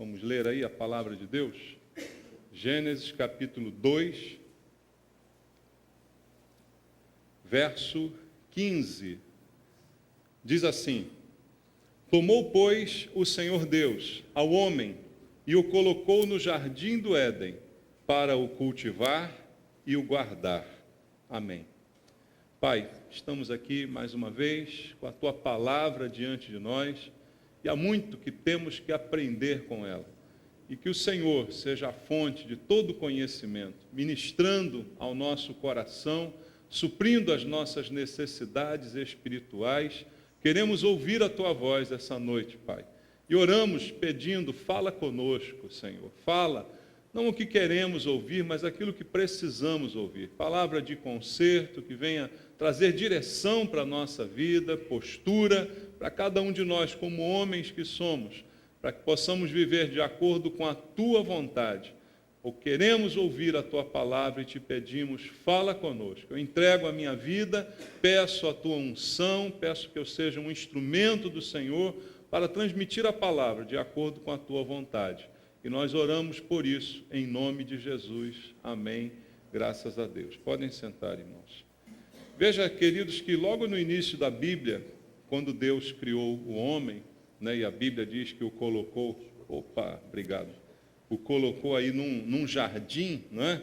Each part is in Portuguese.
Vamos ler aí a palavra de Deus? Gênesis capítulo 2, verso 15. Diz assim: Tomou, pois, o Senhor Deus ao homem e o colocou no jardim do Éden para o cultivar e o guardar. Amém. Pai, estamos aqui mais uma vez com a Tua palavra diante de nós e há muito que temos que aprender com ela. E que o Senhor seja a fonte de todo conhecimento, ministrando ao nosso coração, suprindo as nossas necessidades espirituais. Queremos ouvir a Tua voz essa noite, Pai. E oramos pedindo, fala conosco, Senhor. Fala, não o que queremos ouvir, mas aquilo que precisamos ouvir. Palavra de conserto, que venha trazer direção para a nossa vida, postura, para cada um de nós, como homens que somos, para que possamos viver de acordo com a Tua vontade. Ou queremos ouvir a Tua palavra e te pedimos, fala conosco. Eu entrego a minha vida, peço a Tua unção, peço que eu seja um instrumento do Senhor para transmitir a palavra de acordo com a Tua vontade. E nós oramos por isso, em nome de Jesus. Amém. Graças a Deus. Podem sentar, irmãos. Veja, queridos, que logo no início da Bíblia, quando Deus criou o homem, né, e a Bíblia diz que o colocou, o colocou aí num jardim, não é?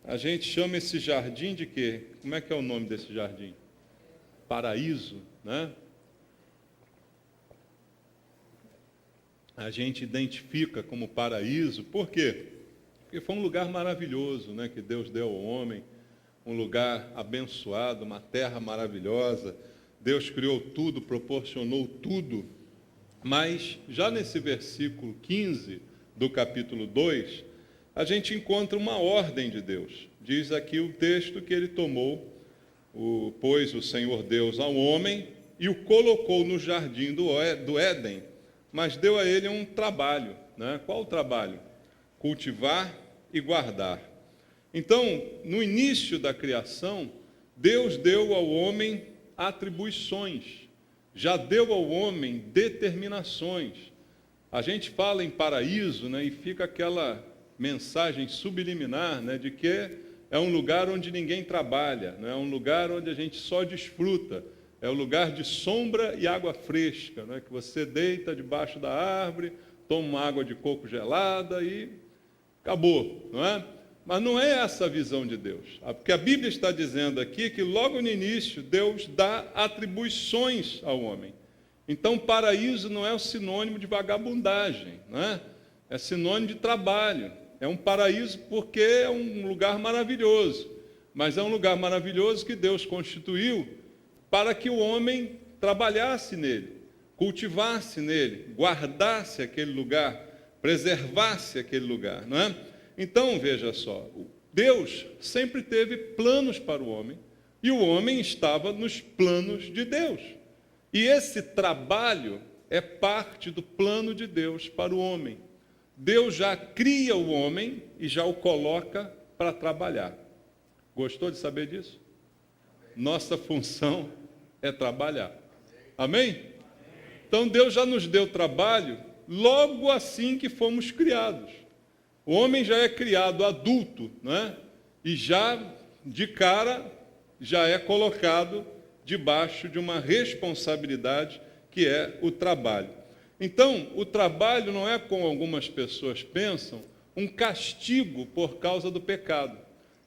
A gente chama esse jardim de quê? Como é que é o nome desse jardim? Paraíso, né? A gente identifica como paraíso, por quê? Porque foi um lugar maravilhoso, né, que Deus deu ao homem, um lugar abençoado, uma terra maravilhosa. Deus criou tudo, proporcionou tudo. Mas já nesse versículo 15 do capítulo 2, a gente encontra uma ordem de Deus. Diz aqui o texto que ele tomou, pôs o Senhor Deus ao homem e o colocou no jardim do Éden, mas deu a ele um trabalho, né? Qual o trabalho? Cultivar e guardar. Então, no início da criação, Deus deu ao homem atribuições, já deu ao homem determinações. A gente fala em paraíso, né, e fica aquela mensagem subliminar, né, de que é um lugar onde ninguém trabalha, né, é um lugar onde a gente só desfruta. É o lugar de sombra e água fresca, né? Que você deita debaixo da árvore, toma uma água de coco gelada e acabou, não é? Mas não é essa a visão de Deus. Porque a Bíblia está dizendo aqui que logo no início Deus dá atribuições ao homem. Então, paraíso não é o sinônimo de vagabundagem, não é? É sinônimo de trabalho. É um paraíso porque é um lugar maravilhoso. Mas é um lugar maravilhoso que Deus constituiu para que o homem trabalhasse nele, cultivasse nele, guardasse aquele lugar, preservasse aquele lugar, não é? Então, veja só, Deus sempre teve planos para o homem, e o homem estava nos planos de Deus. E esse trabalho é parte do plano de Deus para o homem. Deus já cria o homem e já o coloca para trabalhar. Gostou de saber disso? Nossa função é trabalhar. Amém? Então Deus já nos deu trabalho logo assim que fomos criados. O homem já é criado adulto, não é? E já de cara já é colocado debaixo de uma responsabilidade que é o trabalho. Então, o trabalho não é, como algumas pessoas pensam, um castigo por causa do pecado.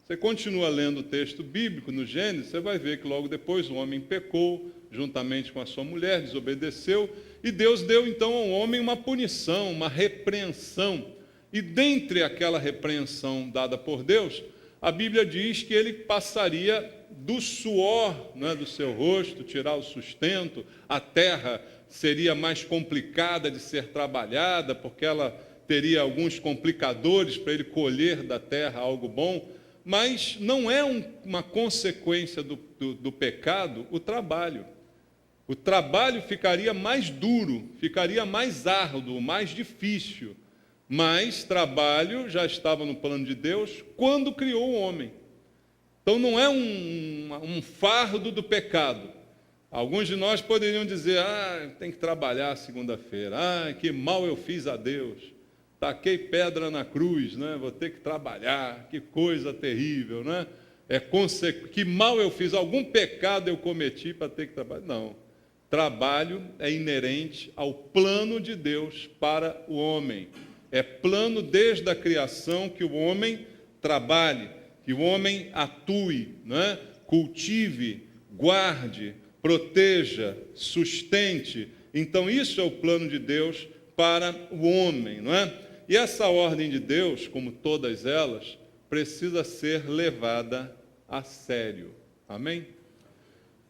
Você continua lendo o texto bíblico no Gênesis, você vai ver que logo depois o homem pecou, juntamente com a sua mulher, desobedeceu, e Deus deu então ao homem uma punição, uma repreensão. E dentre aquela repreensão dada por Deus, a Bíblia diz que ele passaria do suor, não é, do seu rosto, tirar o sustento, a terra seria mais complicada de ser trabalhada, porque ela teria alguns complicadores para ele colher da terra algo bom. Mas não é uma consequência do pecado o trabalho. O trabalho ficaria mais duro, ficaria mais árduo, mais difícil. Mas trabalho já estava no plano de Deus quando criou o homem. Então não é um fardo do pecado. Alguns de nós poderiam dizer, tem que trabalhar segunda-feira, que mal eu fiz a Deus. taquei pedra na cruz, né? Vou ter que trabalhar, que coisa terrível, né? Que mal eu fiz, algum pecado eu cometi para ter que trabalhar. Não. Trabalho é inerente ao plano de Deus para o homem. É plano desde a criação que o homem trabalhe, que o homem atue, né? Cultive, guarde, proteja, sustente. Então isso é o plano de Deus para o homem, não é? E essa ordem de Deus, como todas elas, precisa ser levada a sério. Amém?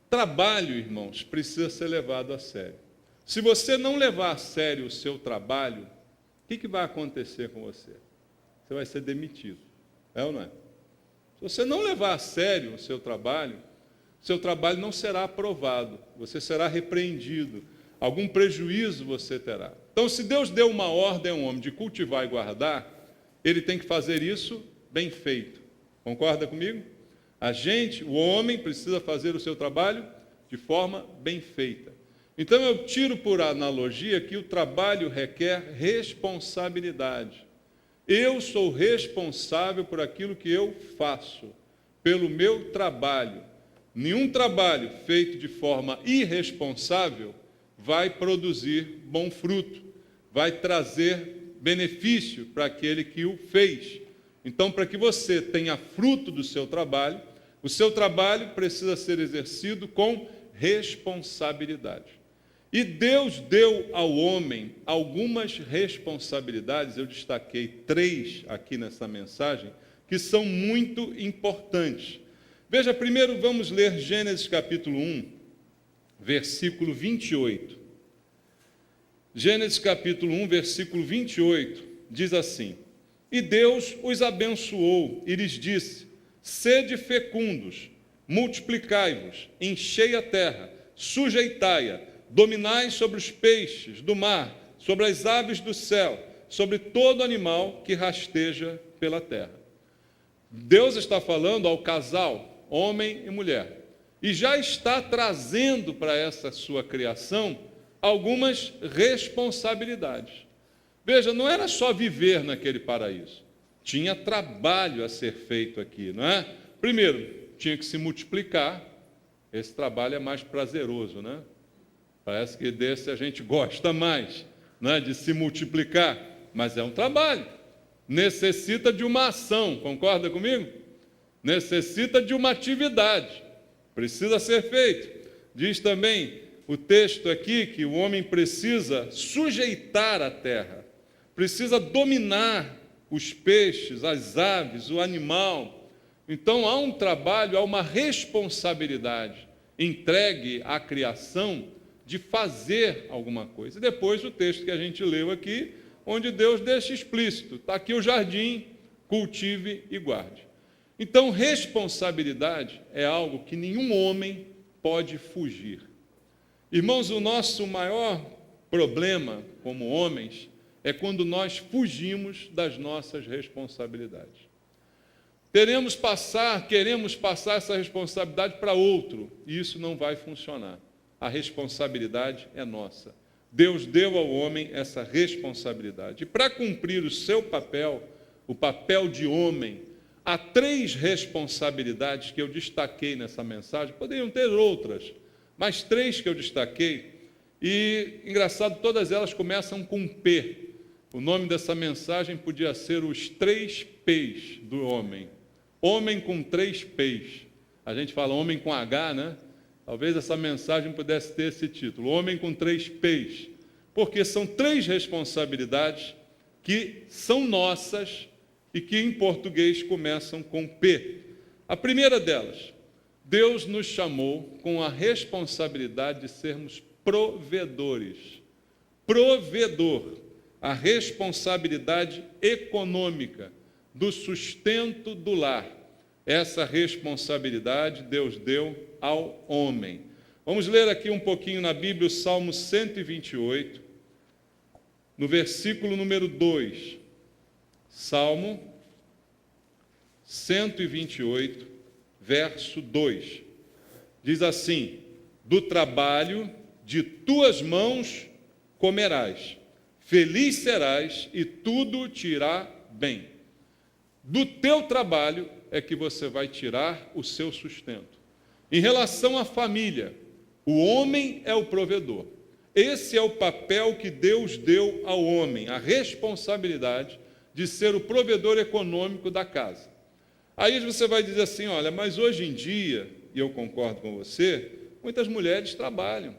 Trabalho, irmãos, precisa ser levado a sério. Se você não levar a sério o seu trabalho, o que vai acontecer com você? Você vai ser demitido. É ou não é? Se você não levar a sério o seu trabalho não será aprovado, você será repreendido, algum prejuízo você terá. Então, se Deus deu uma ordem ao homem de cultivar e guardar, ele tem que fazer isso bem feito. Concorda comigo? O homem, precisa fazer o seu trabalho de forma bem feita. Então, eu tiro por analogia que o trabalho requer responsabilidade. Eu sou responsável por aquilo que eu faço, pelo meu trabalho. Nenhum trabalho feito de forma irresponsável vai produzir bom fruto, vai trazer benefício para aquele que o fez. Então, para que você tenha fruto do seu trabalho, o seu trabalho precisa ser exercido com responsabilidade. E Deus deu ao homem algumas responsabilidades, eu destaquei 3 aqui nessa mensagem, que são muito importantes. Veja, primeiro vamos ler Gênesis capítulo 1, versículo 28. Gênesis capítulo 1, versículo 28, diz assim: E Deus os abençoou e lhes disse: Sede fecundos, multiplicai-vos, enchei a terra, sujeitai-a, dominai sobre os peixes do mar, sobre as aves do céu, sobre todo animal que rasteja pela terra. Deus está falando ao casal, homem e mulher, e já está trazendo para essa sua criação algumas responsabilidades. Veja, não era só viver naquele paraíso, tinha trabalho a ser feito aqui, não é? Primeiro, tinha que se multiplicar, esse trabalho é mais prazeroso, né? Parece que desse a gente gosta mais, né, de se multiplicar, mas é um trabalho, necessita de uma ação, concorda comigo? Necessita de uma atividade, precisa ser feito. Diz também o texto aqui que o homem precisa sujeitar a terra, precisa dominar os peixes, as aves, o animal. Então há um trabalho, há uma responsabilidade entregue à criação de fazer alguma coisa. E depois o texto que a gente leu aqui, onde Deus deixa explícito, está aqui o jardim, cultive e guarde. Então, responsabilidade é algo que nenhum homem pode fugir. Irmãos, o nosso maior problema como homens é quando nós fugimos das nossas responsabilidades. Queremos passar essa responsabilidade para outro, e isso não vai funcionar. A responsabilidade é nossa. Deus deu ao homem essa responsabilidade. E para cumprir o seu papel, o papel de homem, há 3 responsabilidades que eu destaquei nessa mensagem. Poderiam ter outras, mas 3 que eu destaquei. E, engraçado, todas elas começam com P. O nome dessa mensagem podia ser os 3 P's do homem. Homem com 3 P's. A gente fala homem com H, né? Talvez essa mensagem pudesse ter esse título, homem com 3 P's, porque são 3 responsabilidades que são nossas e que em português começam com P. A primeira delas, Deus nos chamou com a responsabilidade de sermos provedores. Provedor, a responsabilidade econômica do sustento do lar. Essa responsabilidade Deus deu ao homem. Vamos ler aqui um pouquinho na Bíblia o Salmo 128, no versículo número 2. Salmo 128, verso 2. Diz assim: Do trabalho de tuas mãos comerás, Feliz serás e tudo te irá bem. Do teu trabalho é que você vai tirar o seu sustento. Em relação à família, o homem é o provedor. Esse é o papel que Deus deu ao homem, a responsabilidade de ser o provedor econômico da casa. Aí você vai dizer assim, olha, mas hoje em dia, e eu concordo com você, muitas mulheres trabalham.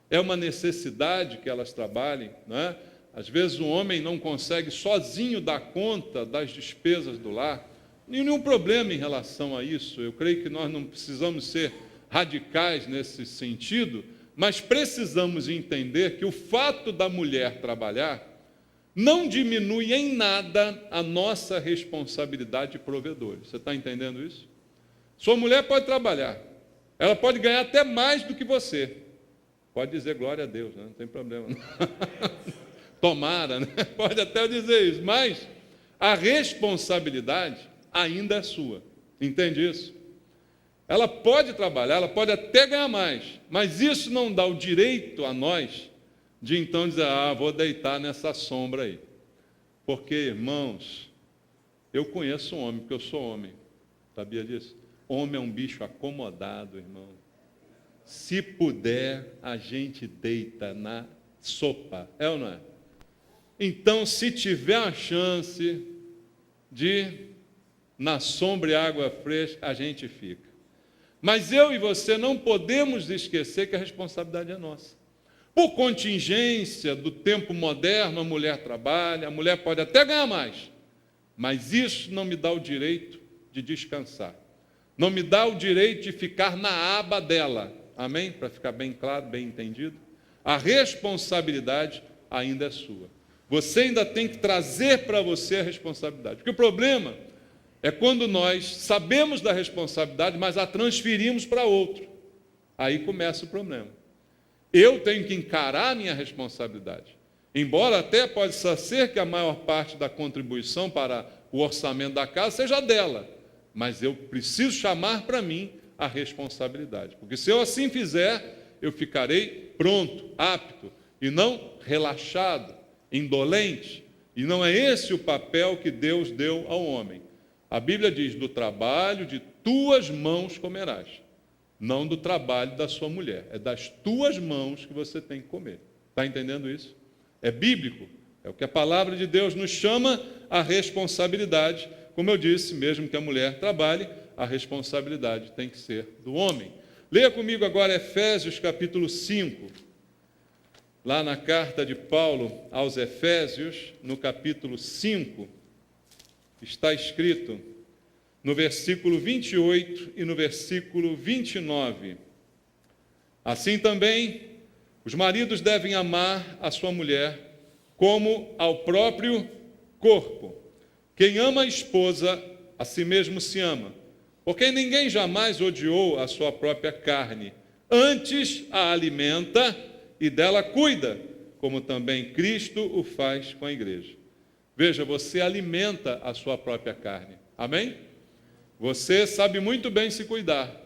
É uma necessidade que elas trabalhem, não é? Às vezes o homem não consegue sozinho dar conta das despesas do lar. Nenhum problema em relação a isso. Eu creio que nós não precisamos ser radicais nesse sentido, mas precisamos entender que o fato da mulher trabalhar não diminui em nada a nossa responsabilidade de provedores. Você está entendendo isso? Sua mulher pode trabalhar, ela pode ganhar até mais do que você. Pode dizer glória a Deus, né? Não tem problema. Tomara, né? Pode até dizer isso, mas a responsabilidade ainda é sua. Entende isso? Ela pode trabalhar, ela pode até ganhar mais, mas isso não dá o direito a nós de então dizer, vou deitar nessa sombra aí. Porque, irmãos, eu conheço um homem, porque eu sou homem. Sabia disso? Homem é um bicho acomodado, irmão. Se puder, a gente deita na sopa. É ou não é? Então, se tiver a chance de, na sombra e água fresca, a gente fica. Mas eu e você não podemos esquecer que a responsabilidade é nossa. Por contingência do tempo moderno, a mulher trabalha, a mulher pode até ganhar mais, mas isso não me dá o direito de descansar. Não me dá o direito de ficar na aba dela. Amém? Para ficar bem claro, bem entendido. A responsabilidade ainda é sua. Você ainda tem que trazer para você a responsabilidade. Porque o problema é quando nós sabemos da responsabilidade, mas a transferimos para outro. Aí começa o problema. Eu tenho que encarar a minha responsabilidade. Embora até possa ser que a maior parte da contribuição para o orçamento da casa seja dela, mas eu preciso chamar para mim a responsabilidade. Porque se eu assim fizer, eu ficarei pronto, apto, e não relaxado, indolente. E não é esse o papel que Deus deu ao homem. A Bíblia diz, do trabalho de tuas mãos comerás. Não do trabalho da sua mulher. É das tuas mãos que você tem que comer. Está entendendo isso? É bíblico. É o que a palavra de Deus nos chama a responsabilidade. Como eu disse, mesmo que a mulher trabalhe, a responsabilidade tem que ser do homem. Leia comigo agora Efésios capítulo 5. Lá na carta de Paulo aos Efésios, no capítulo 5, está escrito no versículo 28 e no versículo 29. Assim também, os maridos devem amar a sua mulher como ao próprio corpo. Quem ama a esposa, a si mesmo se ama, porque ninguém jamais odiou a sua própria carne, antes a alimenta e dela cuida, como também Cristo o faz com a igreja. Veja, você alimenta a sua própria carne. Amém? Você sabe muito bem se cuidar.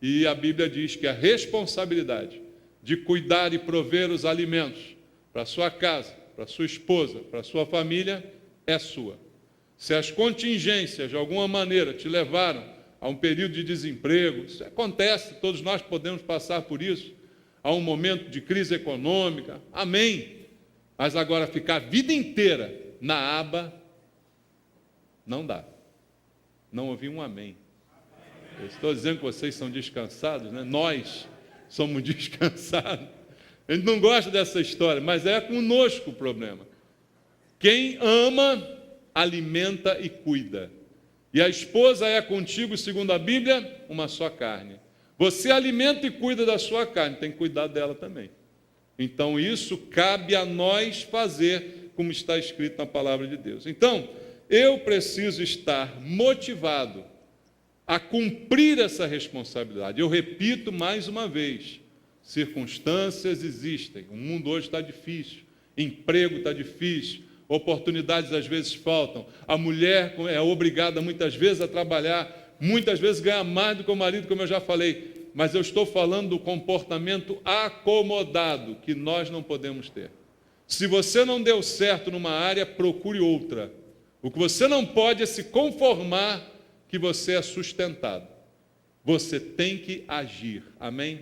E a Bíblia diz que a responsabilidade de cuidar e prover os alimentos para a sua casa, para a sua esposa, para a sua família, é sua. Se as contingências, de alguma maneira, te levaram a um período de desemprego, isso acontece, todos nós podemos passar por isso, a um momento de crise econômica, amém. Mas agora ficar a vida inteira na aba, não dá. Não ouvi um amém. Eu estou dizendo que vocês são descansados, né? Nós somos descansados. A gente não gosta dessa história, mas é conosco o problema. Quem ama, alimenta e cuida. E a esposa é contigo, segundo a Bíblia, uma só carne. Você alimenta e cuida da sua carne, tem que cuidar dela também. Então isso cabe a nós fazer, como está escrito na palavra de Deus. Então, eu preciso estar motivado a cumprir essa responsabilidade. Eu repito mais uma vez, circunstâncias existem, o mundo hoje está difícil, emprego está difícil, oportunidades às vezes faltam, a mulher é obrigada muitas vezes a trabalhar, muitas vezes ganha mais do que o marido, como eu já falei, mas eu estou falando do comportamento acomodado que nós não podemos ter. Se você não deu certo numa área, procure outra. O que você não pode é se conformar que você é sustentado. Você tem que agir. Amém?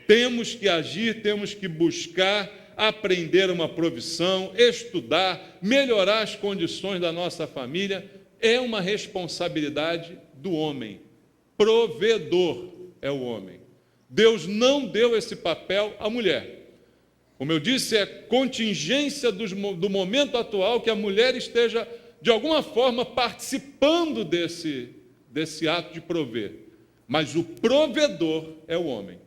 Temos que agir, temos que buscar aprender uma profissão, estudar, melhorar as condições da nossa família. É uma responsabilidade do homem. Provedor é o homem. Deus não deu esse papel à mulher. Como eu disse, é contingência do momento atual que a mulher esteja, de alguma forma, participando desse ato de prover. Mas o provedor é o homem.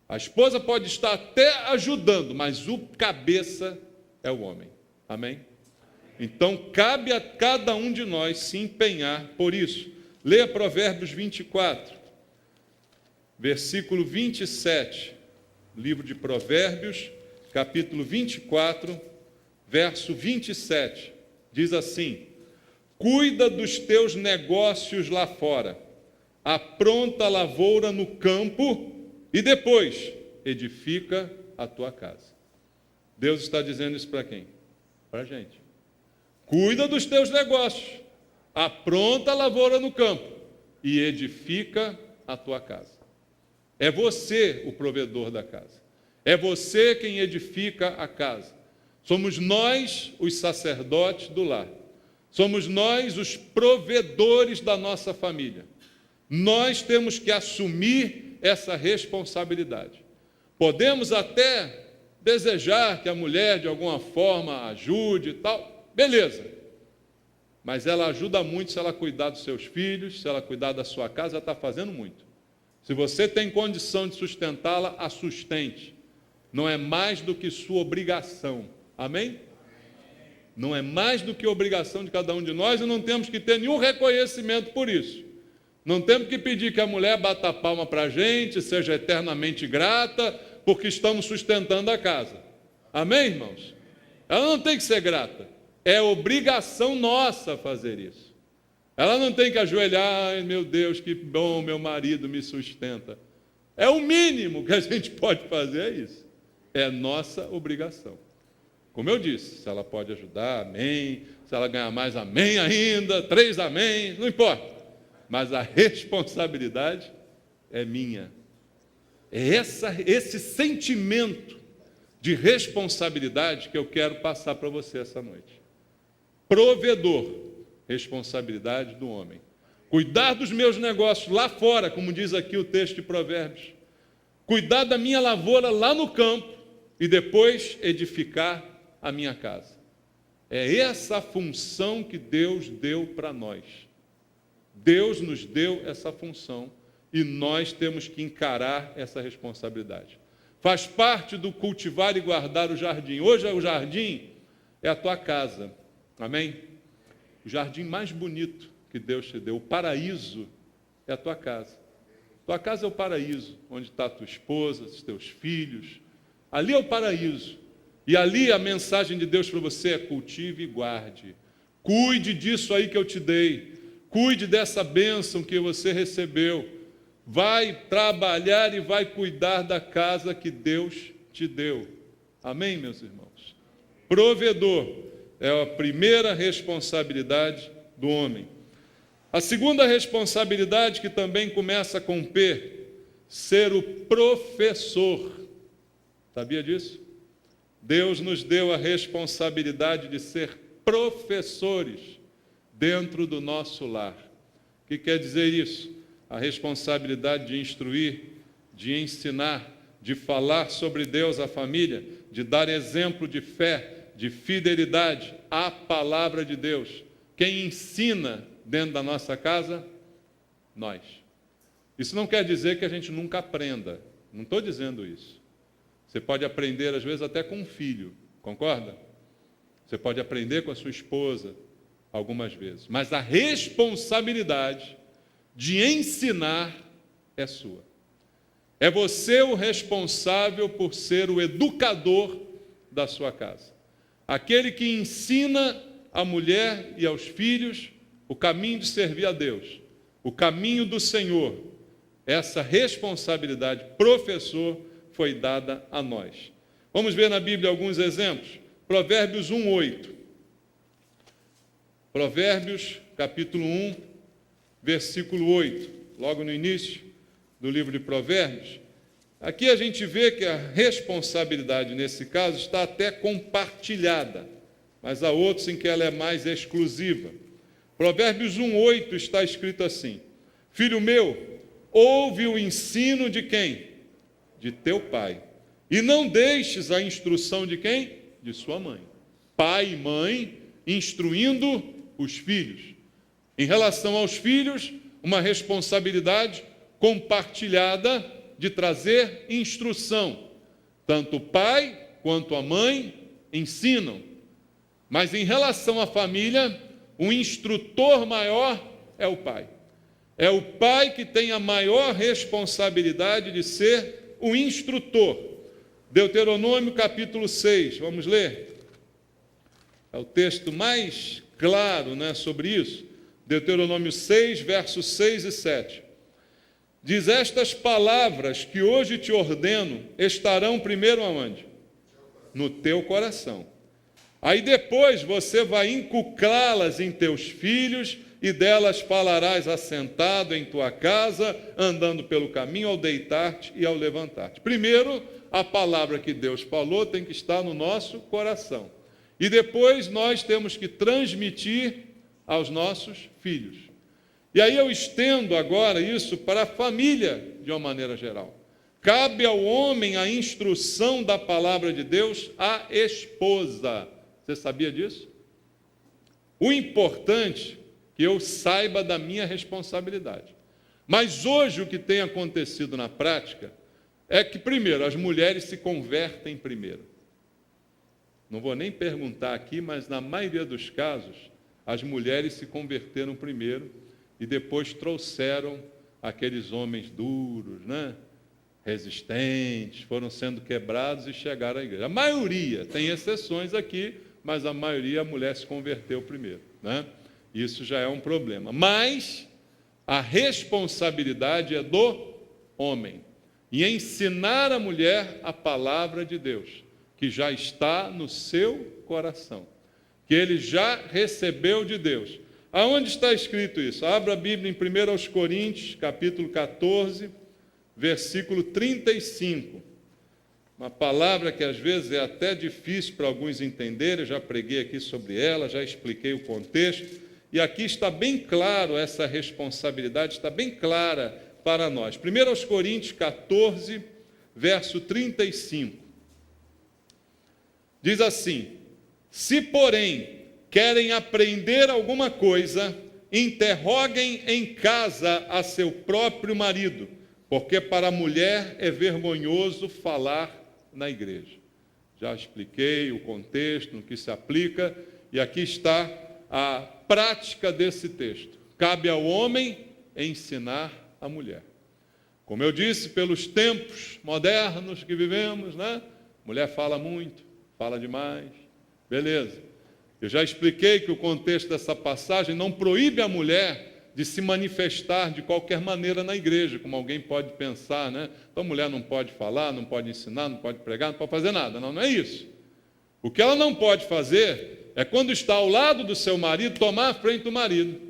A esposa pode estar até ajudando, mas o cabeça é o homem. Amém? Então, cabe a cada um de nós se empenhar por isso. Leia Provérbios 24, versículo 27. Livro de Provérbios, capítulo 24, verso 27. Diz assim: cuida dos teus negócios lá fora, apronta a lavoura no campo e depois edifica a tua casa. Deus está dizendo isso para quem? Para a gente. Cuida dos teus negócios, apronta a lavoura no campo e edifica a tua casa. É você o provedor da casa. É você quem edifica a casa. Somos nós os sacerdotes do lar. Somos nós os provedores da nossa família. Nós temos que assumir essa responsabilidade. Podemos até desejar que a mulher, de alguma forma, ajude e tal. Beleza. Mas ela ajuda muito se ela cuidar dos seus filhos, se ela cuidar da sua casa, ela está fazendo muito. Se você tem condição de sustentá-la, a sustente. Não é mais do que sua obrigação. Amém? Não é mais do que obrigação de cada um de nós e não temos que ter nenhum reconhecimento por isso. Não temos que pedir que a mulher bata a palma para a gente, seja eternamente grata, porque estamos sustentando a casa. Amém, irmãos? Ela não tem que ser grata. É obrigação nossa fazer isso. Ela não tem que ajoelhar, ai meu Deus, que bom, meu marido me sustenta. É o mínimo que a gente pode fazer, é isso. É nossa obrigação. Como eu disse, se ela pode ajudar, amém. Se ela ganhar mais, amém ainda. 3 amém, não importa. Mas a responsabilidade é minha. É esse sentimento de responsabilidade que eu quero passar para você essa noite. Provedor, responsabilidade do homem. Cuidar dos meus negócios lá fora, como diz aqui o texto de Provérbios. Cuidar da minha lavoura lá no campo e depois edificar a minha casa. É essa a função que Deus deu para nós. Deus nos deu essa função e nós temos que encarar essa responsabilidade. Faz parte do cultivar e guardar o jardim. Hoje o jardim é a tua casa. Amém? O jardim mais bonito que Deus te deu, o paraíso, é a tua casa. Tua casa é o paraíso, onde está a tua esposa, os teus filhos. Ali é o paraíso. E ali a mensagem de Deus para você é: cultive e guarde. Cuide disso aí que eu te dei. Cuide dessa bênção que você recebeu. Vai trabalhar e vai cuidar da casa que Deus te deu. Amém, meus irmãos? Provedor é a primeira responsabilidade do homem. A segunda responsabilidade, que também começa com P, ser o professor. Sabia disso? Deus nos deu a responsabilidade de ser professores dentro do nosso lar. O que quer dizer isso? A responsabilidade de instruir, de ensinar, de falar sobre Deus à família, de dar exemplo de fé, de fidelidade à palavra de Deus. Quem ensina dentro da nossa casa? Nós. Isso não quer dizer que a gente nunca aprenda. Não estou dizendo isso. Você pode aprender, às vezes, até com um filho. Concorda? Você pode aprender com a sua esposa algumas vezes. Mas a responsabilidade de ensinar é sua. É você o responsável por ser o educador da sua casa. Aquele que ensina à mulher e aos filhos o caminho de servir a Deus, o caminho do Senhor. Essa responsabilidade, professor, foi dada a nós. Vamos ver na Bíblia alguns exemplos. Provérbios 1:8. Provérbios, capítulo 1, versículo 8. Logo no início do livro de Provérbios. Aqui a gente vê que a responsabilidade, nesse caso, está até compartilhada, mas há outros em que ela é mais exclusiva. Provérbios 1:8 está escrito assim: Filho meu, ouve o ensino de quem? De teu pai. E não deixes a instrução de quem? De sua mãe. Pai e mãe instruindo os filhos. Em relação aos filhos, uma responsabilidade compartilhada de trazer instrução. Tanto o pai quanto a mãe ensinam. Mas em relação à família, o instrutor maior é o pai. É o pai que tem a maior responsabilidade de ser o instrutor. Deuteronômio capítulo 6, vamos ler. É o texto mais claro, né, sobre isso. Deuteronômio 6, versos 6 e 7. Diz: estas palavras que hoje te ordeno estarão primeiro aonde? No teu coração. Aí depois você vai inculcá-las em teus filhos, e delas falarás assentado em tua casa, andando pelo caminho, ao deitar-te e ao levantar-te. Primeiro, a palavra que Deus falou tem que estar no nosso coração. E depois nós temos que transmitir aos nossos filhos. E aí eu estendo agora isso para a família de uma maneira geral. Cabe ao homem a instrução da palavra de Deus à esposa. Você sabia disso? O importante é que eu saiba da minha responsabilidade. Mas hoje o que tem acontecido na prática é que, primeiro, as mulheres se convertem primeiro. Não vou nem perguntar aqui, mas na maioria dos casos, as mulheres se converteram primeiro e depois trouxeram aqueles homens duros, né? Resistentes, foram sendo quebrados e chegaram à igreja. A maioria, tem exceções aqui, mas a maioria, a mulher se converteu primeiro, né? Isso já é um problema. Mas a responsabilidade é do homem. E ensinar a mulher a palavra de Deus, que já está no seu coração, que ele já recebeu de Deus. Aonde está escrito isso? Abra a Bíblia em 1 Coríntios, capítulo 14, versículo 35. Uma palavra que às vezes é até difícil para alguns entenderem, eu já preguei aqui sobre ela, já expliquei o contexto, e aqui está bem claro essa responsabilidade, está bem clara para nós. 1 Coríntios 14, verso 35. Diz assim: se, porém, querem aprender alguma coisa, interroguem em casa a seu próprio marido, porque para a mulher é vergonhoso falar na igreja. Já expliquei o contexto, no que se aplica, e aqui está a prática desse texto. Cabe ao homem ensinar a mulher. Como eu disse, pelos tempos modernos que vivemos, né? Mulher fala muito, fala demais, beleza. Eu já expliquei que o contexto dessa passagem não proíbe a mulher de se manifestar de qualquer maneira na igreja, como alguém pode pensar, né? Então a mulher não pode falar, não pode ensinar, não pode pregar, não pode fazer nada. Não, não é isso. O que ela não pode fazer é, quando está ao lado do seu marido, tomar a frente do marido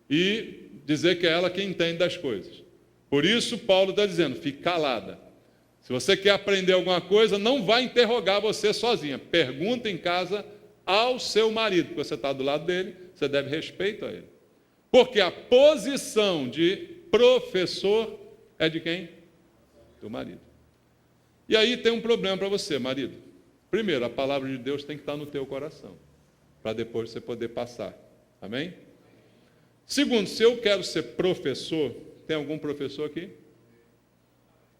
e dizer que é ela quem entende das coisas. Por isso, Paulo está dizendo, fique calada. Se você quer aprender alguma coisa, não vai interrogar você sozinha. Pergunta em casa ao seu marido, porque você está do lado dele, você deve respeito a ele. Porque a posição de professor é de quem? Do marido. E aí tem um problema para você, marido. Primeiro, a palavra de Deus tem que estar no teu coração, para depois você poder passar. Amém? Segundo, se eu quero ser professor, tem algum professor aqui?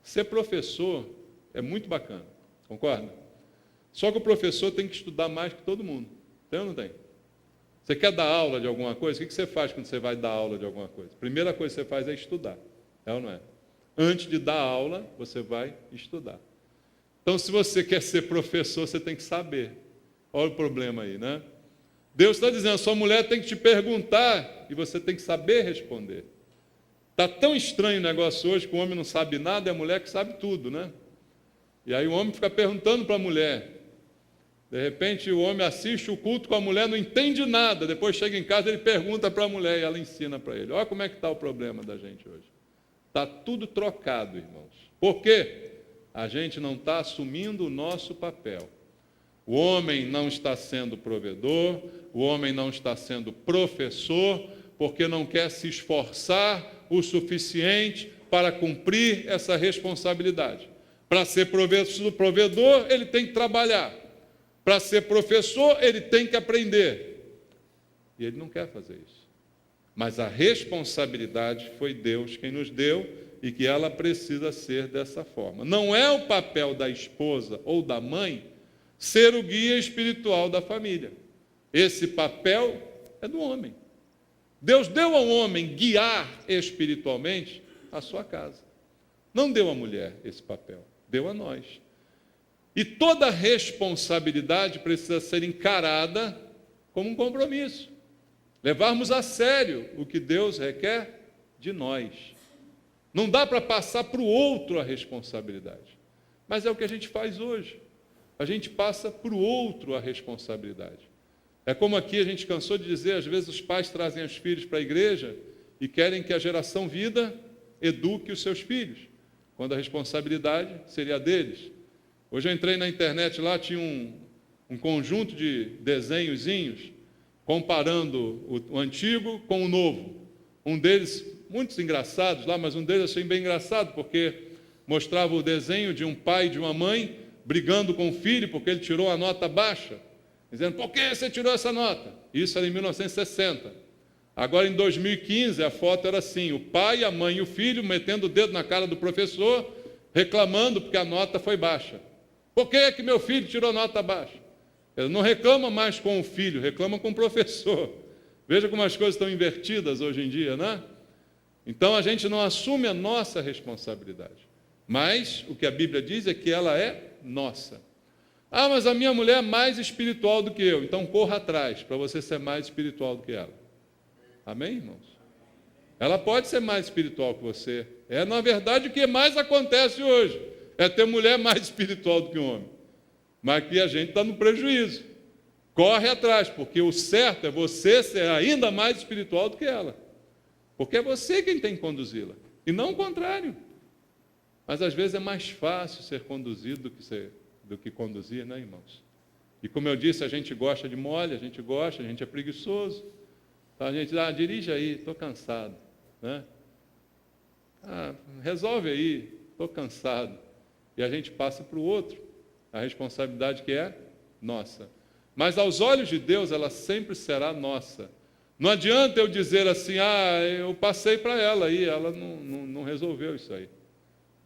Ser professor é muito bacana, concorda? Só que o professor tem que estudar mais que todo mundo. Tem ou não tem? Você quer dar aula de alguma coisa? O que você faz quando você vai dar aula de alguma coisa? A primeira coisa que você faz é estudar. É ou não é? Antes de dar aula, você vai estudar. Então, se você quer ser professor, você tem que saber. Olha o problema aí, né? Deus está dizendo, sua mulher tem que te perguntar e você tem que saber responder. Está tão estranho o negócio hoje que o homem não sabe nada e a mulher que sabe tudo, né? E aí o homem fica perguntando para a mulher. De repente o homem assiste o culto com a mulher, não entende nada. Depois chega em casa, ele pergunta para a mulher e ela ensina para ele. Olha como é que está o problema da gente hoje. Está tudo trocado, irmãos. Por quê? A gente não está assumindo o nosso papel. O homem não está sendo provedor, o homem não está sendo professor, porque não quer se esforçar o suficiente para cumprir essa responsabilidade. Para ser provedor, ele tem que trabalhar. Para ser professor, ele tem que aprender. E ele não quer fazer isso. Mas a responsabilidade foi Deus quem nos deu e que ela precisa ser dessa forma. Não é o papel da esposa ou da mãe ser o guia espiritual da família. Esse papel é do homem. Deus deu ao homem guiar espiritualmente a sua casa. Não deu à mulher esse papel, deu a nós. E toda responsabilidade precisa ser encarada como um compromisso. Levarmos a sério o que Deus requer de nós. Não dá para passar para o outro a responsabilidade. Mas é o que a gente faz hoje. A gente passa para o outro a responsabilidade. É como aqui a gente cansou de dizer, às vezes os pais trazem os filhos para a igreja e querem que a geração vida eduque os seus filhos, quando a responsabilidade seria a deles. Hoje eu entrei na internet lá, tinha um conjunto de desenhozinhos comparando o antigo com o novo. Um deles, muitos engraçados lá, mas um deles eu achei bem engraçado, porque mostrava o desenho de um pai e de uma mãe brigando com o filho porque ele tirou a nota baixa, dizendo, por que você tirou essa nota? Isso era em 1960. Agora, em 2015, a foto era assim, o pai, a mãe e o filho metendo o dedo na cara do professor, reclamando porque a nota foi baixa. Por que que meu filho tirou nota baixa? Ele não reclama mais com o filho, reclama com o professor. Veja como as coisas estão invertidas hoje em dia, né? Então, a gente não assume a nossa responsabilidade. Mas, o que a Bíblia diz é que ela é nossa. Ah, mas a minha mulher é mais espiritual do que eu. Então, corra atrás, para você ser mais espiritual do que ela. Amém, irmãos? Ela pode ser mais espiritual que você. É, na verdade, o que mais acontece hoje. É ter mulher mais espiritual do que um homem. Mas aqui a gente está no prejuízo. Corre atrás, porque o certo é você ser ainda mais espiritual do que ela. Porque é você quem tem que conduzi-la, e não o contrário. Mas às vezes é mais fácil ser conduzido do que conduzir, né, irmãos? E como eu disse, a gente gosta de mole, a gente é preguiçoso. Então a gente diz, dirige aí, estou cansado. Né? Resolve aí, estou cansado. E a gente passa para o outro a responsabilidade que é nossa. Mas aos olhos de Deus, ela sempre será nossa. Não adianta eu dizer assim, eu passei para ela aí, ela não resolveu isso aí.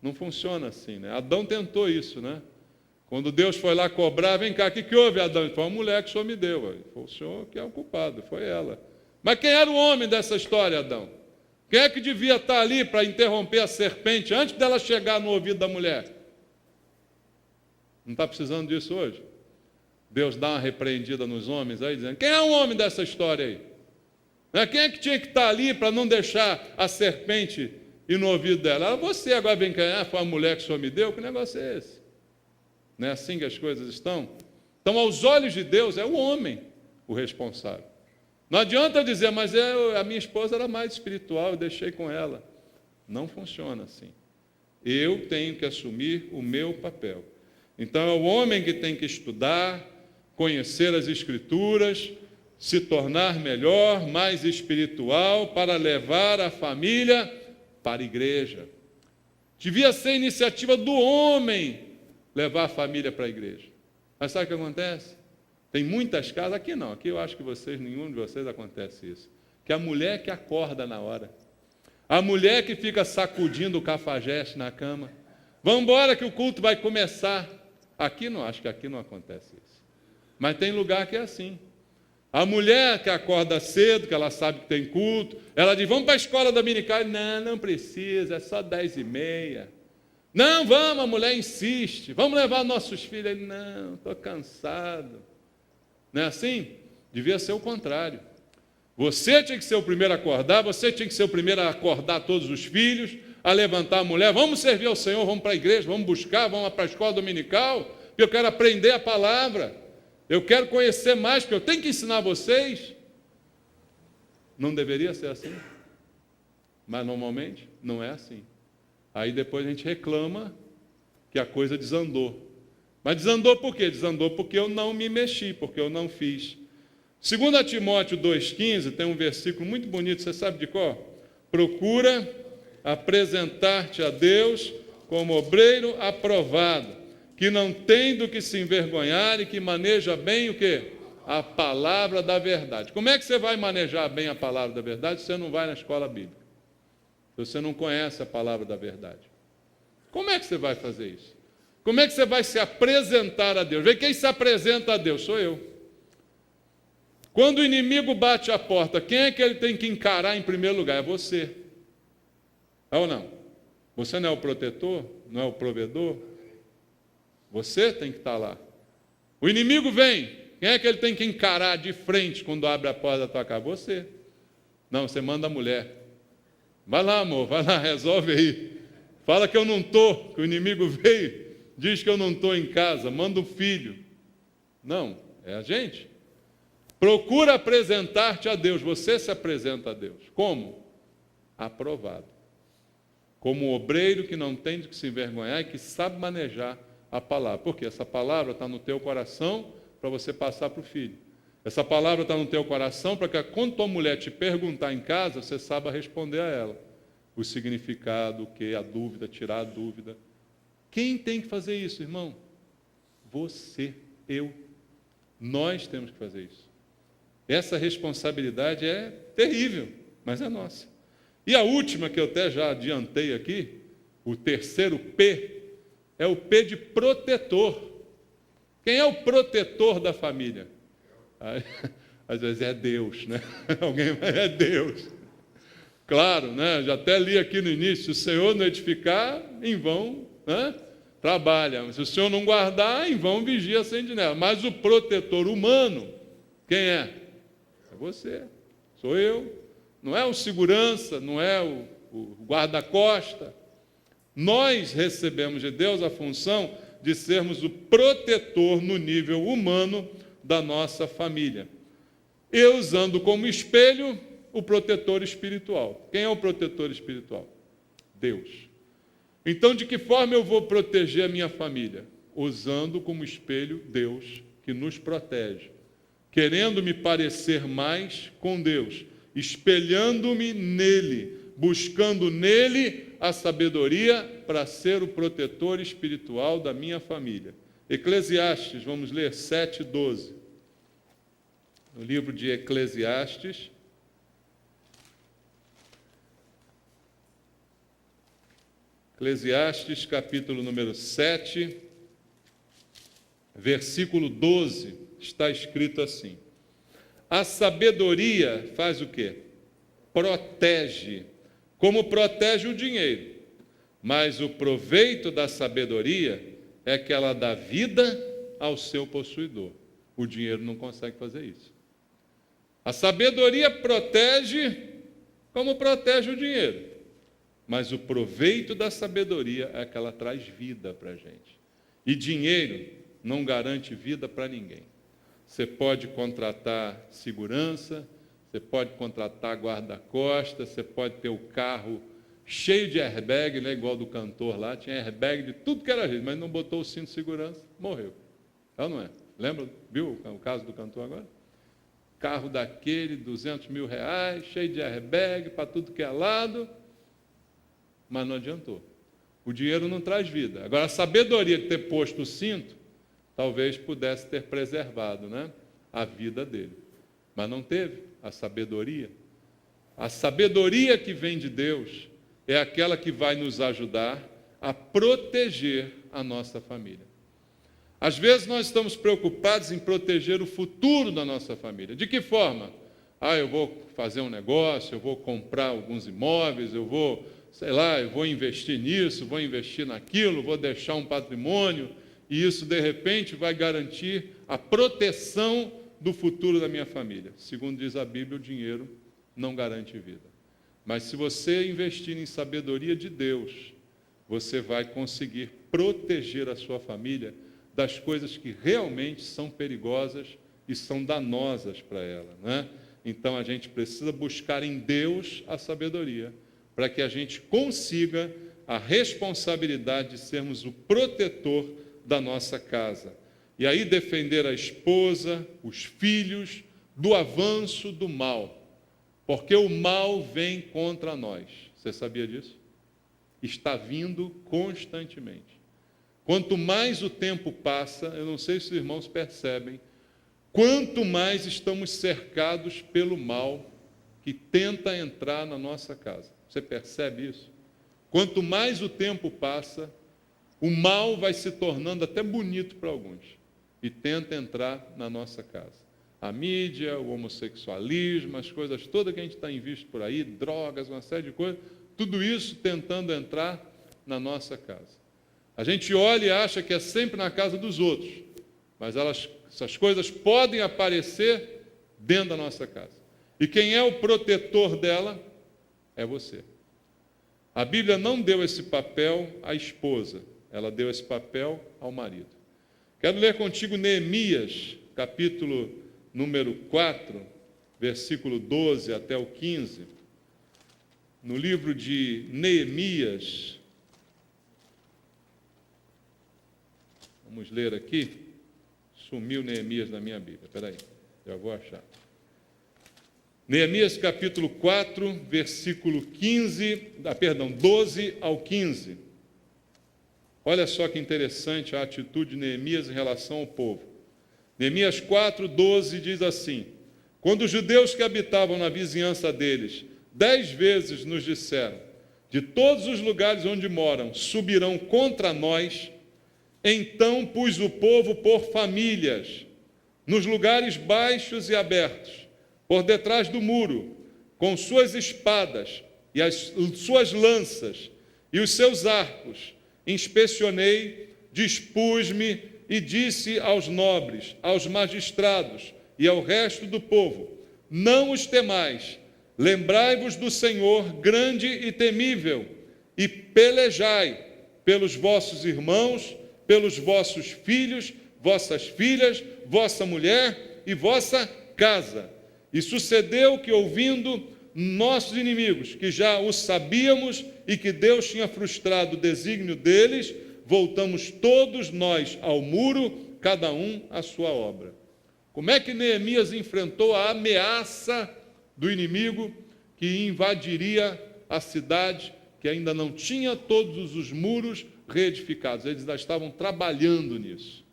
Não funciona assim, né? Adão tentou isso, né? Quando Deus foi lá cobrar, vem cá, o que houve, Adão? Ele falou, a mulher que o senhor me deu. Foi o senhor que é o culpado, foi ela. Mas quem era o homem dessa história, Adão? Quem é que devia estar ali para interromper a serpente antes dela chegar no ouvido da mulher? Não está precisando disso hoje? Deus dá uma repreendida nos homens aí, dizendo, quem é o homem dessa história aí? Quem é que tinha que estar ali para não deixar a serpente ir no ouvido dela? Ela, você agora vem cá, foi a mulher que o senhor me deu? Que negócio é esse? Não é assim que as coisas estão? Então, aos olhos de Deus, é o homem o responsável. Não adianta dizer, mas a minha esposa era mais espiritual, eu deixei com ela. Não funciona assim. Eu tenho que assumir o meu papel. Então, é o homem que tem que estudar, conhecer as Escrituras, se tornar melhor, mais espiritual, para levar a família para a igreja. Devia ser iniciativa do homem levar a família para a igreja. Mas sabe o que acontece? Tem muitas casas, aqui não, aqui eu acho que nenhum de vocês acontece isso, que a mulher que acorda na hora, a mulher que fica sacudindo o cafajeste na cama, vamos embora que o culto vai começar. Aqui não, acho que aqui não acontece isso. Mas tem lugar que é assim. A mulher que acorda cedo, que ela sabe que tem culto, ela diz, vamos para a escola dominical. Não precisa, é só 10h30. Não, vamos, a mulher insiste. Vamos levar nossos filhos. Ele, não, estou cansado. Não é assim? Devia ser o contrário. Você tinha que ser o primeiro a acordar, você tinha que ser o primeiro a acordar todos os filhos, a levantar a mulher, vamos servir ao Senhor, vamos para a igreja, vamos buscar, vamos para a escola dominical, porque eu quero aprender a palavra, eu quero conhecer mais, porque eu tenho que ensinar vocês. Não deveria ser assim, mas normalmente não é assim. Aí depois a gente reclama que a coisa desandou. Mas desandou por quê? Desandou porque eu não me mexi, porque eu não fiz. 2 Timóteo 2,15 tem um versículo muito bonito, você sabe de qual? Procura apresentar-te a Deus como obreiro aprovado, que não tem do que se envergonhar e que maneja bem o quê? A palavra da verdade. Como é que você vai manejar bem a palavra da verdade se você não vai na escola bíblica? Se você não conhece a palavra da verdade? Como é que você vai fazer isso? Como é que você vai se apresentar a Deus? Vê, quem se apresenta a Deus? Sou eu. Quando o inimigo bate a porta, quem é que ele tem que encarar em primeiro lugar? É você. É ou não? Você não é o protetor? Não é o provedor? Você tem que estar lá. O inimigo vem. Quem é que ele tem que encarar de frente quando abre a porta da tua casa? Você. Não, você manda a mulher. Vai lá, amor, vai lá, resolve aí. Fala que eu não estou, que o inimigo veio, diz que eu não estou em casa, manda o filho. Não, é a gente. Procura apresentar-te a Deus. Você se apresenta a Deus. Como? Aprovado. Como um obreiro que não tem de que se envergonhar e que sabe manejar a palavra. Porque essa palavra está no teu coração para você passar para o filho. Essa palavra está no teu coração para que quando tua mulher te perguntar em casa, você saiba responder a ela. O significado, o que, a dúvida, tirar a dúvida. Quem tem que fazer isso, irmão? Você, eu. Nós temos que fazer isso. Essa responsabilidade é terrível, mas é nossa. E a última, que eu até já adiantei aqui, o terceiro P, é o P de protetor. Quem é o protetor da família? Às vezes é Deus, né? Alguém vai, é Deus. Claro, né? Já até li aqui no início, se o Senhor não edificar, em vão, né? Trabalha. Se o Senhor não guardar, em vão vigia sem dinheiro. Mas o protetor humano, quem é? É você, sou eu. Não é o segurança, não é o guarda-costa. Nós recebemos de Deus a função de sermos o protetor no nível humano da nossa família. E usando como espelho o protetor espiritual. Quem é o protetor espiritual? Deus. Então, de que forma eu vou proteger a minha família? Usando como espelho Deus, que nos protege. Querendo me parecer mais com Deus, espelhando-me nele, buscando nele a sabedoria para ser o protetor espiritual da minha família. Eclesiastes, vamos ler 7:12. No livro de Eclesiastes, capítulo número 7, versículo 12, está escrito assim: a sabedoria faz o quê? Protege, como protege o dinheiro, mas o proveito da sabedoria é que ela dá vida ao seu possuidor. O dinheiro não consegue fazer isso. A sabedoria protege como protege o dinheiro, mas o proveito da sabedoria é que ela traz vida para a gente. E dinheiro não garante vida para ninguém. Você pode contratar segurança, você pode contratar guarda-costas, você pode ter o carro cheio de airbag, né, igual do cantor lá, tinha airbag de tudo que era jeito, mas não botou o cinto de segurança, morreu. É ou não é? Lembra? Viu o caso do cantor agora? Carro daquele, 200 mil reais, cheio de airbag, para tudo que é lado, mas não adiantou. O dinheiro não traz vida. Agora, a sabedoria de ter posto o cinto, talvez pudesse ter preservado, né, a vida dele. Mas não teve a sabedoria. A sabedoria que vem de Deus é aquela que vai nos ajudar a proteger a nossa família. Às vezes nós estamos preocupados em proteger o futuro da nossa família. De que forma? Eu vou fazer um negócio, eu vou comprar alguns imóveis, eu vou, eu vou investir nisso, vou investir naquilo, vou deixar um patrimônio, e isso, de repente, vai garantir a proteção do futuro da minha família. Segundo diz a Bíblia, o dinheiro não garante vida. Mas se você investir em sabedoria de Deus, você vai conseguir proteger a sua família das coisas que realmente são perigosas e são danosas para ela, né? Então a gente precisa buscar em Deus a sabedoria, para que a gente consiga a responsabilidade de sermos o protetor da nossa casa. E aí defender a esposa, os filhos, do avanço do mal. Porque o mal vem contra nós. Você sabia disso? Está vindo constantemente. Quanto mais o tempo passa, eu não sei se os irmãos percebem, quanto mais estamos cercados pelo mal que tenta entrar na nossa casa. Você percebe isso? Quanto mais o tempo passa, o mal vai se tornando até bonito para alguns e tenta entrar na nossa casa. A mídia, o homossexualismo, as coisas todas que a gente tem visto por aí, drogas, uma série de coisas, tudo isso tentando entrar na nossa casa. A gente olha e acha que é sempre na casa dos outros, mas essas coisas podem aparecer dentro da nossa casa. E quem é o protetor dela é você. A Bíblia não deu esse papel à esposa, ela deu esse papel ao marido. Quero ler contigo Neemias, capítulo número 4, versículo 12 até o 15. No livro de Neemias, vamos ler aqui. Sumiu Neemias na minha Bíblia, espera aí, já vou achar. Neemias capítulo 4, versículo 12 ao 15. Olha só que interessante a atitude de Neemias em relação ao povo. Neemias 4, 12 diz assim: quando os judeus que habitavam na vizinhança deles 10 vezes nos disseram, de todos os lugares onde moram, subirão contra nós, então pus o povo por famílias, nos lugares baixos e abertos, por detrás do muro, com suas espadas e as suas lanças e os seus arcos, inspecionei, dispus-me e disse aos nobres, aos magistrados e ao resto do povo: não os temais, lembrai-vos do Senhor grande e temível, e pelejai pelos vossos irmãos, pelos vossos filhos, vossas filhas, vossa mulher e vossa casa. E sucedeu que, ouvindo nossos inimigos, que já o sabíamos e que Deus tinha frustrado o desígnio deles, voltamos todos nós ao muro, cada um à sua obra. Como é que Neemias enfrentou a ameaça do inimigo que invadiria a cidade, que ainda não tinha todos os muros reedificados? Eles já estavam trabalhando nisso.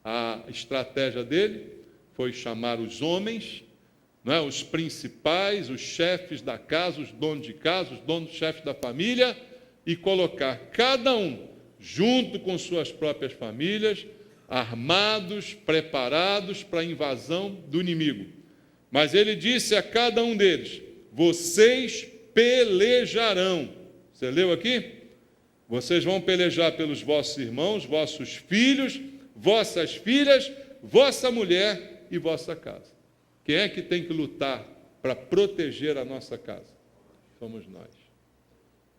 A estratégia dele foi chamar os homens, os principais, os chefes da casa, os donos de casa, os donos, chefes da família, e colocar cada um, junto com suas próprias famílias, armados, preparados para a invasão do inimigo. Mas ele disse a cada um deles: vocês pelejarão. Você leu aqui? Vocês vão pelejar pelos vossos irmãos, vossos filhos, vossas filhas, vossa mulher e vossa casa. Quem é que tem que lutar para proteger a nossa casa? Somos nós.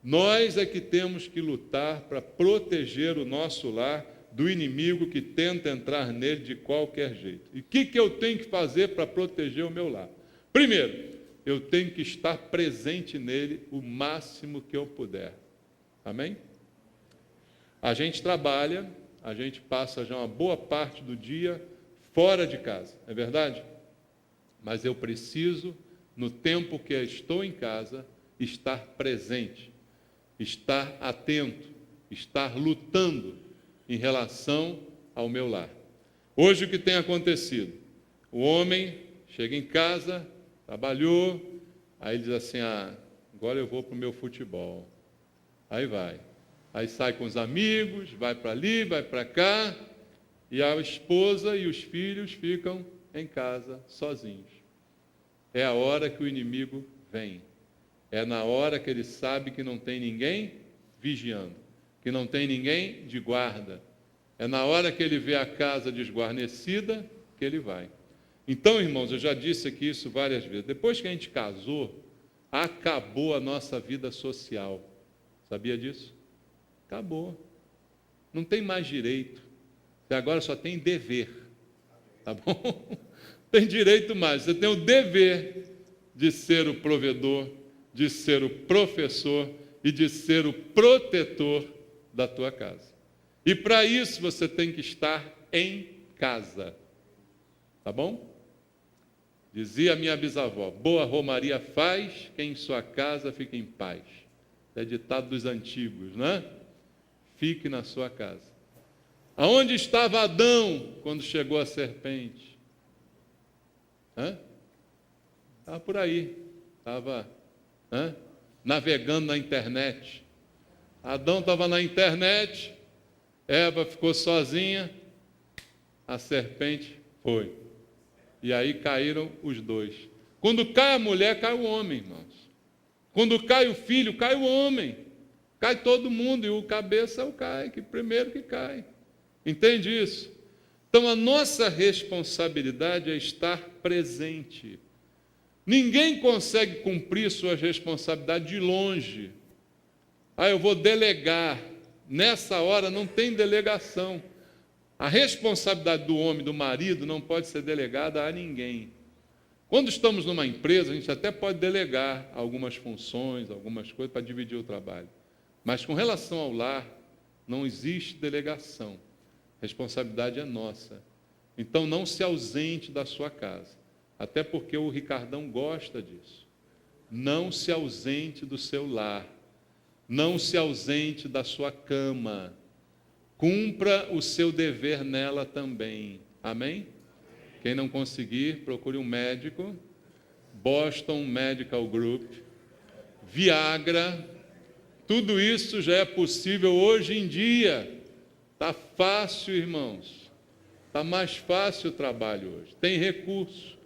Nós é que temos que lutar para proteger o nosso lar do inimigo que tenta entrar nele de qualquer jeito. E o que eu tenho que fazer para proteger o meu lar? Primeiro, eu tenho que estar presente nele o máximo que eu puder. Amém? A gente trabalha, a gente passa já uma boa parte do dia fora de casa, é verdade? Mas eu preciso, no tempo que eu estou em casa, estar presente, estar atento, estar lutando em relação ao meu lar. Hoje o que tem acontecido? O homem chega em casa, trabalhou, aí diz assim: agora eu vou para o meu futebol. Aí vai. Aí sai com os amigos, vai para ali, vai para cá, e a esposa e os filhos ficam em casa sozinhos. É a hora que o inimigo vem. É na hora que ele sabe que não tem ninguém vigiando, que não tem ninguém de guarda. É na hora que ele vê a casa desguarnecida que ele vai. Então, irmãos, eu já disse aqui isso várias vezes. Depois que a gente casou, acabou a nossa vida social. Sabia disso? Acabou. Não tem mais direito. Você agora só tem dever. Tá bom? Tem direito mais. Você tem o dever de ser o provedor, de ser o professor e de ser o protetor da tua casa. E para isso você tem que estar em casa. Tá bom? Dizia a minha bisavó: boa romaria faz quem em sua casa fica em paz. É ditado dos antigos, né? Fique na sua casa. Aonde estava Adão quando chegou a serpente? Estava por aí. Estava navegando na internet. Adão estava na internet, Eva ficou sozinha, a serpente foi. E aí caíram os dois. Quando cai a mulher, cai o homem, irmãos. Quando cai o filho, cai o homem. Cai todo mundo, e o cabeça é o que primeiro que cai. Entende isso? Então a nossa responsabilidade é estar presente. Ninguém consegue cumprir suas responsabilidades de longe. Eu vou delegar. Nessa hora não tem delegação. A responsabilidade do homem, do marido, não pode ser delegada a ninguém. Quando estamos numa empresa, a gente até pode delegar algumas funções, algumas coisas para dividir o trabalho. Mas com relação ao lar, não existe delegação. A responsabilidade é nossa. Então não se ausente da sua casa. Até porque o Ricardão gosta disso. Não se ausente do seu lar. Não se ausente da sua cama. Cumpra o seu dever nela também. Amém? Quem não conseguir, procure um médico. Boston Medical Group. Viagra. Tudo isso já é possível hoje em dia. Está fácil, irmãos. Está mais fácil o trabalho hoje. Tem recurso.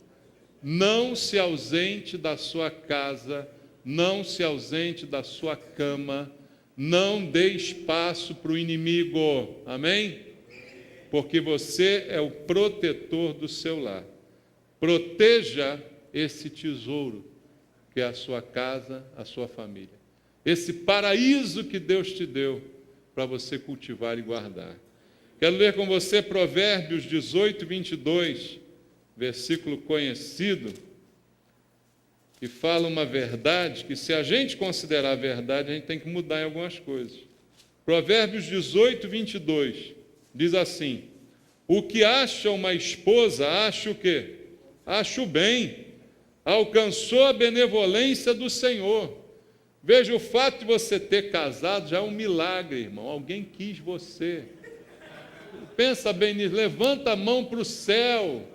Não se ausente da sua casa. Não se ausente da sua cama. Não dê espaço para o inimigo. Amém? Porque você é o protetor do seu lar. Proteja esse tesouro, que é a sua casa, a sua família. Esse paraíso que Deus te deu para você cultivar e guardar. Quero ler com você Provérbios 18, 22, versículo conhecido, que fala uma verdade que, se a gente considerar a verdade, a gente tem que mudar em algumas coisas. Provérbios 18, 22, diz assim: o que acha uma esposa, acha o quê? Acha o bem, alcançou a benevolência do Senhor. Veja, o fato de você ter casado já é um milagre, irmão. Alguém quis você. Pensa bem nisso, levanta a mão para o céu.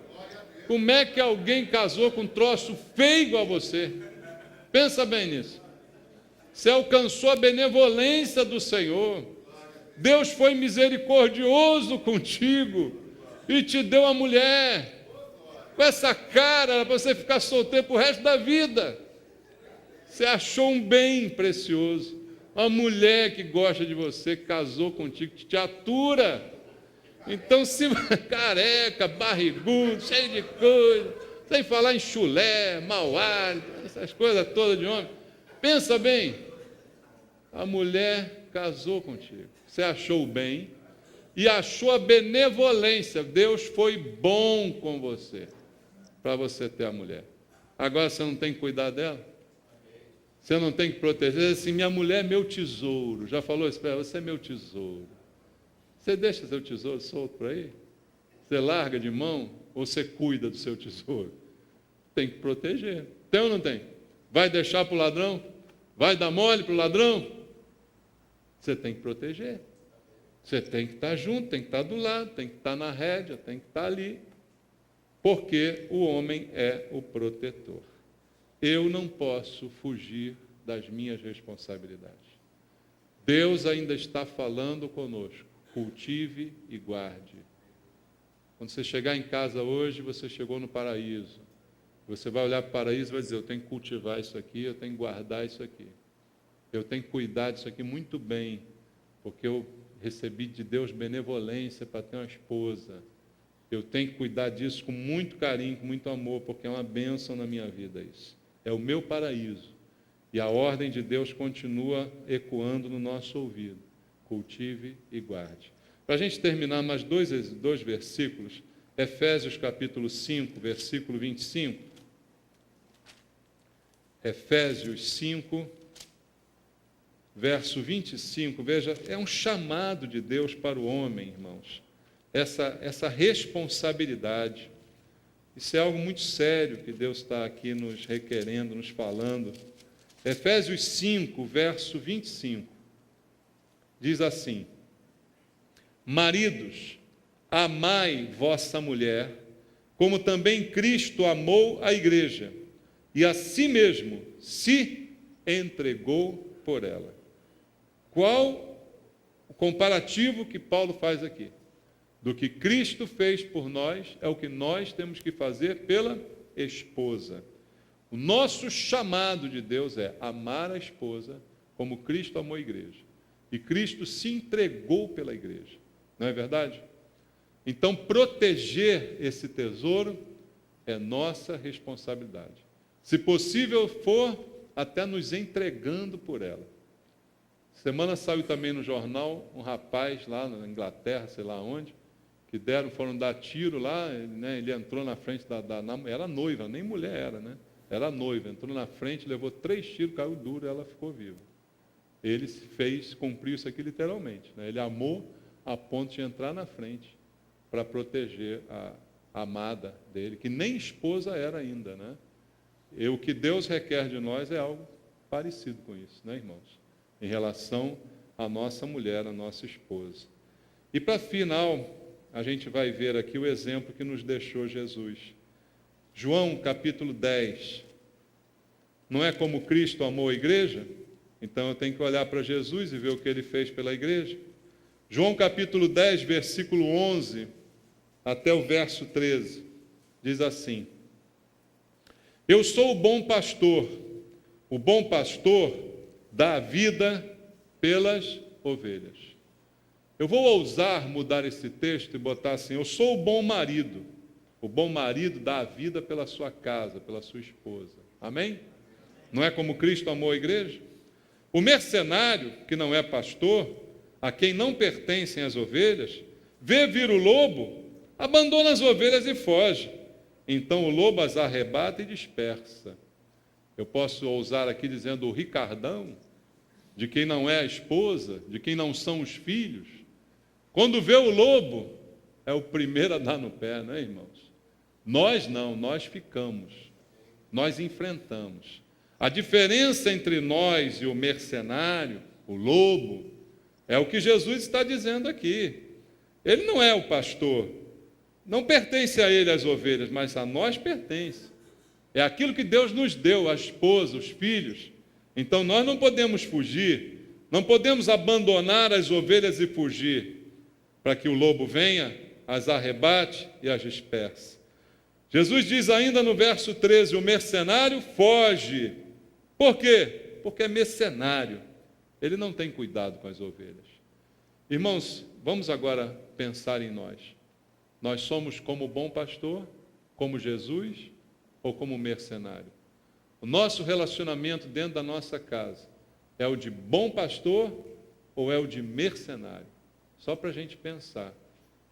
Como é que alguém casou com um troço feio igual a você? Pensa bem nisso. Você alcançou a benevolência do Senhor. Deus foi misericordioso contigo e te deu a mulher. Com essa cara, para você ficar solteiro para o resto da vida. Você achou um bem precioso. Uma mulher que gosta de você, que casou contigo, que te atura. Então, se careca, barrigudo, cheio de coisa, sem falar em chulé, mau hálito, essas coisas todas de homem. Pensa bem, a mulher casou contigo. Você achou o bem e achou a benevolência. Deus foi bom com você, para você ter a mulher. Agora você não tem que cuidar dela? Você não tem que proteger? Assim, minha mulher é meu tesouro. Já falou isso para ela? Você é meu tesouro. Você deixa seu tesouro solto por aí? Você larga de mão ou você cuida do seu tesouro? Tem que proteger. Tem ou não tem? Vai deixar para o ladrão? Vai dar mole para o ladrão? Você tem que proteger. Você tem que estar junto, tem que estar do lado, tem que estar na rédea, tem que estar ali. Porque o homem é o protetor. Eu não posso fugir das minhas responsabilidades. Deus ainda está falando conosco. Cultive e guarde. Quando você chegar em casa hoje, você chegou no paraíso. Você vai olhar para o paraíso e vai dizer: eu tenho que cultivar isso aqui, eu tenho que guardar isso aqui. Eu tenho que cuidar disso aqui muito bem, porque eu recebi de Deus benevolência para ter uma esposa. Eu tenho que cuidar disso com muito carinho, com muito amor, porque é uma bênção na minha vida isso. É o meu paraíso. E a ordem de Deus continua ecoando no nosso ouvido. Cultive e guarde. Para a gente terminar mais dois versículos, Efésios capítulo 5, versículo 25. Efésios 5, verso 25, veja, é um chamado de Deus para o homem, irmãos. Essa responsabilidade. Isso é algo muito sério que Deus está aqui nos requerendo, nos falando. Efésios 5, verso 25, diz assim: maridos, amai vossa mulher, como também Cristo amou a igreja, e a si mesmo se entregou por ela. Qual o comparativo que Paulo faz aqui? Do que Cristo fez por nós, é o que nós temos que fazer pela esposa. O nosso chamado de Deus é amar a esposa como Cristo amou a igreja. E Cristo se entregou pela igreja. Não é verdade? Então, proteger esse tesouro é nossa responsabilidade. Se possível for, até nos entregando por ela. Semana saiu também no jornal um rapaz lá na Inglaterra, sei lá onde, que foram dar tiro lá, né, ele entrou na frente era noiva, nem mulher era, né? Era noiva, entrou na frente, levou 3 tiros, caiu duro, ela ficou viva. Ele cumpriu isso aqui literalmente, né? Ele amou a ponto de entrar na frente para proteger a amada dele, que nem esposa era ainda, né? E o que Deus requer de nós é algo parecido com isso, né, irmãos? Em relação à nossa mulher, à nossa esposa. E para final, a gente vai ver aqui o exemplo que nos deixou Jesus. João capítulo 10. Não é como Cristo amou a igreja? Então eu tenho que olhar para Jesus e ver o que ele fez pela igreja. João capítulo 10, versículo 11 até o verso 13. Diz assim: eu sou o bom pastor dá a vida pelas ovelhas. Eu vou ousar mudar esse texto e botar assim: eu sou o bom marido dá a vida pela sua casa, pela sua esposa. Amém? Não é como Cristo amou a igreja? O mercenário, que não é pastor, a quem não pertencem as ovelhas, vê vir o lobo, abandona as ovelhas e foge. Então o lobo as arrebata e dispersa. Eu posso ousar aqui dizendo o Ricardão, de quem não é a esposa, de quem não são os filhos, quando vê o lobo, é o primeiro a dar no pé, não é, irmãos? Nós não, nós ficamos, nós enfrentamos. A diferença entre nós e o mercenário, o lobo, é o que Jesus está dizendo aqui. Ele não é o pastor, não pertence a ele as ovelhas, mas a nós pertence. É aquilo que Deus nos deu, a esposa, os filhos. Então nós não podemos fugir, não podemos abandonar as ovelhas e fugir, para que o lobo venha, as arrebate e as disperse. Jesus diz ainda no verso 13, o mercenário foge. Por quê? Porque é mercenário. Ele não tem cuidado com as ovelhas. Irmãos, vamos agora pensar em nós. Nós somos como o bom pastor, como Jesus ou como mercenário? O nosso relacionamento dentro da nossa casa é o de bom pastor ou é o de mercenário? Só para a gente pensar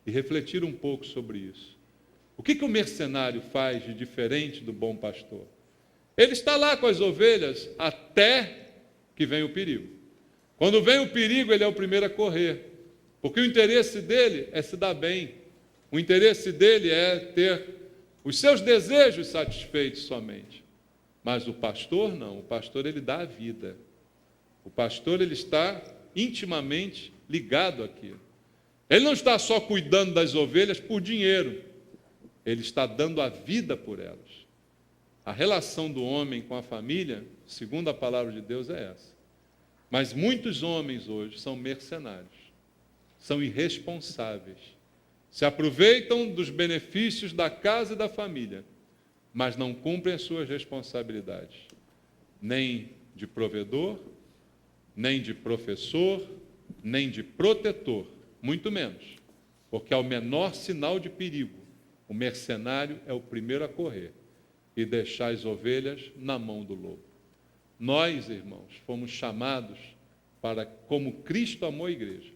e refletir um pouco sobre isso. O que o mercenário faz de diferente do bom pastor? Ele está lá com as ovelhas até que vem o perigo. Quando vem o perigo, ele é o primeiro a correr, porque o interesse dele é se dar bem. O interesse dele é ter os seus desejos satisfeitos somente. Mas o pastor não, o pastor ele dá a vida. O pastor ele está intimamente ligado àquilo. Ele não está só cuidando das ovelhas por dinheiro, ele está dando a vida por elas. A relação do homem com a família, segundo a palavra de Deus, é essa. Mas muitos homens hoje são mercenários, são irresponsáveis, se aproveitam dos benefícios da casa e da família, mas não cumprem as suas responsabilidades, nem de provedor, nem de professor, nem de protetor, muito menos, porque ao menor sinal de perigo, o mercenário é o primeiro a correr e deixar as ovelhas na mão do lobo. Nós, irmãos, fomos chamados para, como Cristo amou a igreja,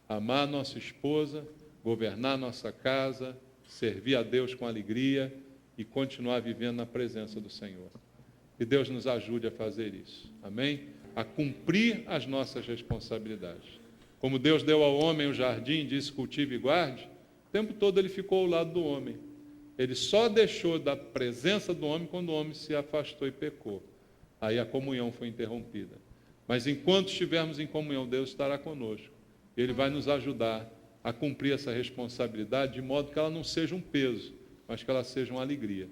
amar nossa esposa, governar nossa casa, servir a Deus com alegria e continuar vivendo na presença do Senhor. Que Deus nos ajude a fazer isso, amém? A cumprir as nossas responsabilidades. Como Deus deu ao homem o jardim, disse cultive e guarde, o tempo todo ele ficou ao lado do homem. Ele só deixou da presença do homem quando o homem se afastou e pecou. Aí a comunhão foi interrompida. Mas enquanto estivermos em comunhão, Deus estará conosco. Ele vai nos ajudar a cumprir essa responsabilidade de modo que ela não seja um peso, mas que ela seja uma alegria.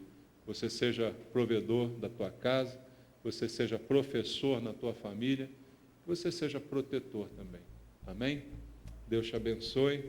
Você seja provedor da tua casa, você seja professor na tua família, você seja protetor também. Amém? Deus te abençoe.